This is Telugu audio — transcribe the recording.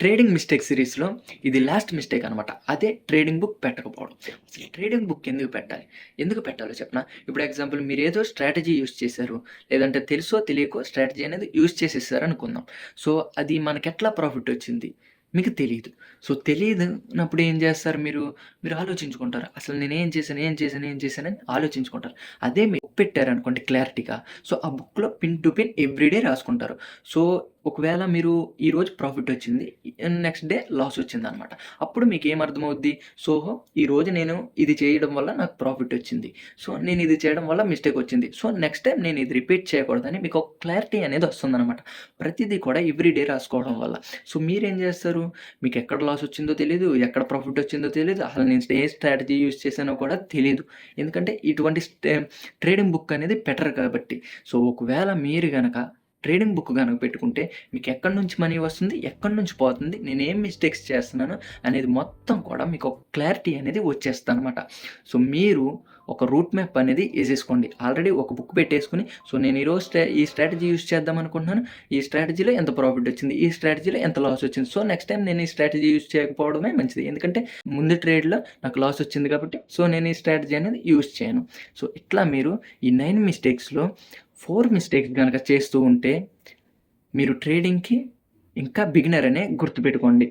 ట్రేడింగ్ మిస్టేక్ సిరీస్‌లో ఇది లాస్ట్ మిస్టేక్ అనమాట. అదే ట్రేడింగ్ బుక్ పెట్టకపోవడం. అసలు ట్రేడింగ్ బుక్ ఎందుకు పెట్టాలి? ఎందుకు పెట్టాలో చెప్పనా? ఇప్పుడు ఎగ్జాంపుల్ మీరేదో స్ట్రాటజీ యూజ్ చేశారు. లేదంటే తెలుసో తెలియకో స్ట్రాటజీ అనేది యూజ్ చేసేసారనుకుందాం. సో, అది మనకెట్లా ప్రాఫిట్ వచ్చింది? మీకు తెలీదు. సో, తెలీదునప్పుడు ఏం చేస్తారు మీరు? మీరు ఆలోచించుకుంటారు. అసలు ఏం చేశానని ఆలోచించుకుంటారు. అదే మీరు బుక్ పెట్టారనుకోండి క్లారిటీగా. సో, ఆ బుక్‌లో పిన్ టు పిన్ ఎవ్రీడే రాసుకుంటారు. సో, ఒకవేళ మీరు ఈరోజు ప్రాఫిట్ వచ్చింది. నెక్స్ట్ డే లాస్ వచ్చిందనమాట. అప్పుడు మీకేం అర్థమవుద్ది? సో, ఈరోజు నేను ఇది చేయడం వల్ల నాకు ప్రాఫిట్ వచ్చింది. సో, నేను ఇది చేయడం వల్ల మిస్టేక్ వచ్చింది. సో, నెక్స్ట్ టైమ్ నేను ఇది రిపీట్ చేయకూడదని మీకు ఒక క్లారిటీ అనేది వస్తుందనమాట. ప్రతిదీ కూడా ఎవ్రీడే రాసుకోవడం వల్ల. సో, మీరేం చేస్తారు? మీకు ఎక్కడ లాస్ వచ్చిందో తెలీదు. ఎక్కడ ప్రాఫిట్ వచ్చిందో తెలీదు. అసలు నేను ఏ స్ట్రాటజీ యూజ్ చేశానో కూడా తెలీదు. ఎందుకంటే ఇటువంటి ట్రేడింగ్ బుక్ అనేది పెట్టరు కాబట్టి. సో, ఒకవేళ మీరు గనక ట్రేడింగ్ బుక్ గనక పెట్టుకుంటే మీకు ఎక్కడి నుంచి మనీ వస్తుంది, ఎక్కడి నుంచి పోతుంది, నేనేం మిస్టేక్స్ చేస్తున్నాను అనేది మొత్తం కూడా మీకు ఒక క్లారిటీ అనేది వచ్చేస్తదనమాట. సో, మీరు ఒక రూట్ మ్యాప్ అనేది ఏసేసుకోండి. ఆల్రెడీ ఒక బుక్ పెట్టేసుకొని, సో, నేను ఈరోజు ఈ స్ట్రాటజీ యూజ్ చేద్దాం అనుకుంటున్నాను. ఈ స్ట్రాటజీలో ఎంత ప్రాఫిట్ వచ్చింది, ఈ స్ట్రాటజీలో ఎంత లాస్ వచ్చింది. సో, నెక్స్ట్ టైమ్ నేను ఈ స్ట్రాటజీ యూజ్ చేయకపోవడమే మంచిది. ఎందుకంటే ముందు ట్రేడ్‌లో నాకు లాస్ వచ్చింది కాబట్టి, సో, నేను ఈ స్ట్రాటజీ అనేది యూజ్ చేయను. సో, ఇట్లా మీరు ఈ 9 మిస్టేక్స్‌లో 4 మిస్టేక్స్ గనక చేస్తూ ఉంటే, మీరు ట్రేడింగ్‌కి ఇంకా బిగినర్ అనే గుర్తుపెట్టుకోండి.